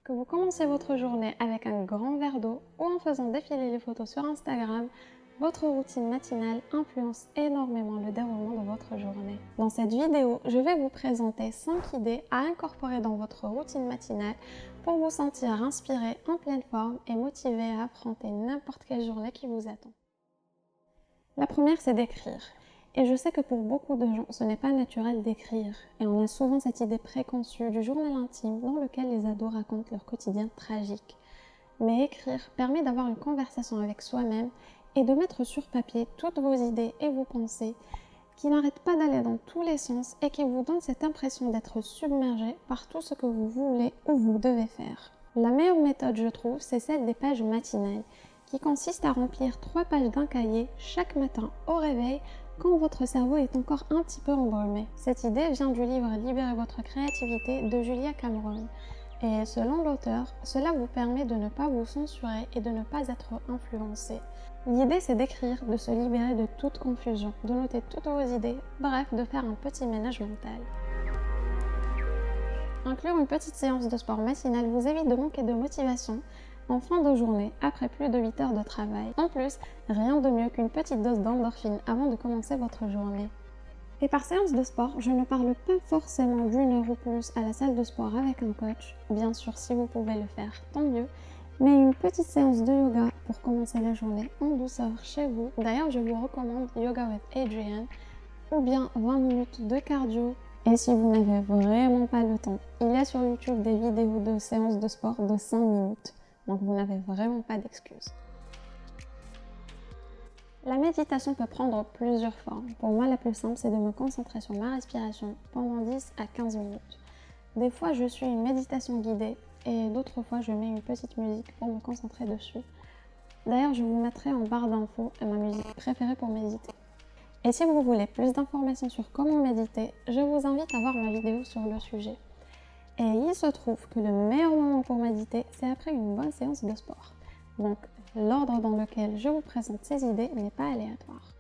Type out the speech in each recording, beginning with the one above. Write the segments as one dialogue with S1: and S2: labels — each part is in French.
S1: Que vous commencez votre journée avec un grand verre d'eau ou en faisant défiler les photos sur Instagram, votre routine matinale influence énormément le déroulement de votre journée. Dans cette vidéo, je vais vous présenter 5 idées à incorporer dans votre routine matinale pour vous sentir inspiré, en pleine forme et motivé à affronter n'importe quelle journée qui vous attend. La première, c'est d'écrire. Et je sais que pour beaucoup de gens, ce n'est pas naturel d'écrire. Et on a souvent cette idée préconçue du journal intime dans lequel les ados racontent leur quotidien tragique. Mais écrire permet d'avoir une conversation avec soi-même et de mettre sur papier toutes vos idées et vos pensées qui n'arrêtent pas d'aller dans tous les sens et qui vous donnent cette impression d'être submergé par tout ce que vous voulez ou vous devez faire. La meilleure méthode, je trouve, c'est celle des pages matinales, qui consiste à remplir 3 pages d'un cahier chaque matin au réveil quand votre cerveau est encore un petit peu embrumé. Cette idée vient du livre Libérez votre créativité de Julia Cameron. Et selon l'auteur, cela vous permet de ne pas vous censurer et de ne pas être influencé. L'idée, c'est d'écrire, de se libérer de toute confusion, de noter toutes vos idées, bref, de faire un petit ménage mental. Inclure une petite séance de sport matinale vous évite de manquer de motivation en fin de journée après plus de 8 heures de travail. En plus, rien de mieux qu'une petite dose d'endorphine avant de commencer votre journée. Et par séance de sport, je ne parle pas forcément d'1 heure ou plus à la salle de sport avec un coach. Bien sûr, si vous pouvez le faire, tant mieux. Mais une petite séance de yoga pour commencer la journée en douceur chez vous. D'ailleurs, je vous recommande Yoga with Adriene ou bien 20 minutes de cardio. Et si vous n'avez vraiment pas le temps, il y a sur YouTube des vidéos de séances de sport de 5 minutes. Donc vous n'avez vraiment pas d'excuses. La méditation peut prendre plusieurs formes. Pour moi, la plus simple, c'est de me concentrer sur ma respiration pendant 10 à 15 minutes. Des fois, je suis une méditation guidée et d'autres fois, je mets une petite musique pour me concentrer dessus. D'ailleurs, je vous mettrai en barre d'infos ma musique préférée pour méditer. Et si vous voulez plus d'informations sur comment méditer, je vous invite à voir ma vidéo sur le sujet. Et il se trouve que le meilleur moment pour méditer, c'est après une bonne séance de sport. Donc, l'ordre dans lequel je vous présente ces idées n'est pas aléatoire.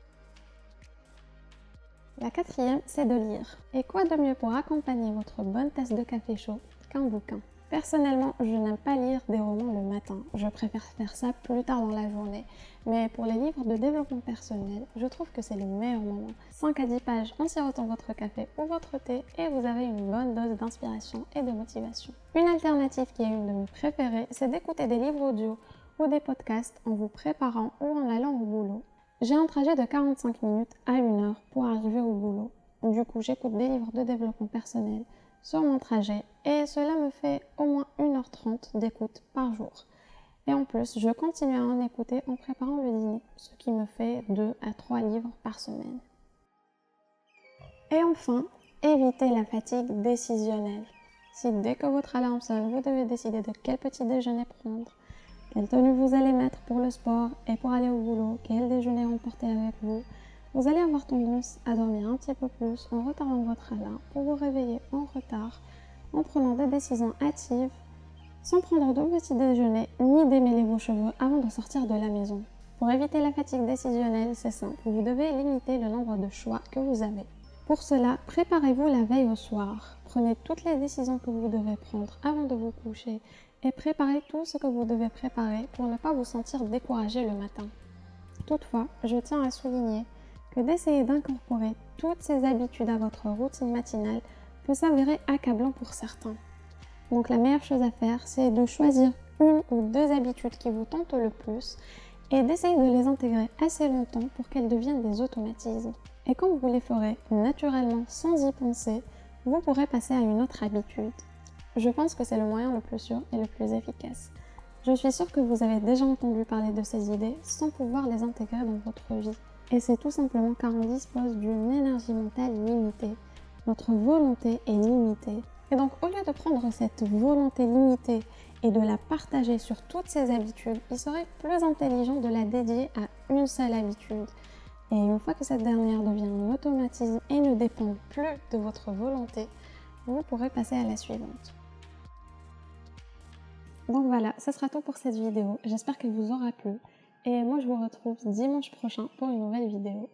S1: La quatrième, c'est de lire. Et quoi de mieux pour accompagner votre bonne tasse de café chaud qu'un bouquin? Personnellement, je n'aime pas lire des romans le matin. Je préfère faire ça plus tard dans la journée. Mais pour les livres de développement personnel, je trouve que c'est le meilleur moment. 5 à 10 pages en sirotant votre café ou votre thé et vous avez une bonne dose d'inspiration et de motivation. Une alternative qui est une de mes préférées, c'est d'écouter des livres audio ou des podcasts en vous préparant ou en allant au boulot. J'ai un trajet de 45 minutes à 1 heure pour arriver au boulot. Du coup, j'écoute des livres de développement personnel sur mon trajet et cela me fait au moins 1h30 d'écoute par jour. Et en plus, je continue à en écouter en préparant le dîner, ce qui me fait 2 à 3 livres par semaine. Et enfin, évitez la fatigue décisionnelle. Si dès que votre alarme sonne, vous devez décider de quel petit déjeuner prendre, quelle tenue vous allez mettre pour le sport et pour aller au boulot, quel déjeuner emporter avec vous, vous allez avoir tendance à dormir un petit peu plus en retardant votre alarme pour vous réveiller en retard, en prenant des décisions hâtives, sans prendre de petit déjeuner ni démêler vos cheveux avant de sortir de la maison. Pour éviter la fatigue décisionnelle, c'est simple, vous devez limiter le nombre de choix que vous avez. Pour cela, préparez-vous la veille au soir. Prenez toutes les décisions que vous devez prendre avant de vous coucher et préparez tout ce que vous devez préparer pour ne pas vous sentir découragé le matin. Toutefois, je tiens à souligner que d'essayer d'incorporer toutes ces habitudes à votre routine matinale peut s'avérer accablant pour certains. Donc la meilleure chose à faire, c'est de choisir 1 ou 2 habitudes qui vous tentent le plus et d'essayer de les intégrer assez longtemps pour qu'elles deviennent des automatismes. Et quand vous les ferez naturellement sans y penser, vous pourrez passer à une autre habitude. Je pense que c'est le moyen le plus sûr et le plus efficace. Je suis sûre que vous avez déjà entendu parler de ces idées sans pouvoir les intégrer dans votre vie. Et c'est tout simplement car on dispose d'une énergie mentale limitée. Notre volonté est limitée. Et donc au lieu de prendre cette volonté limitée et de la partager sur toutes ces habitudes, il serait plus intelligent de la dédier à une seule habitude. Et une fois que cette dernière devient un automatisme et ne dépend plus de votre volonté, vous pourrez passer à la suivante. Donc voilà, ce sera tout pour cette vidéo. J'espère qu'elle vous aura plu. Et moi, je vous retrouve dimanche prochain pour une nouvelle vidéo.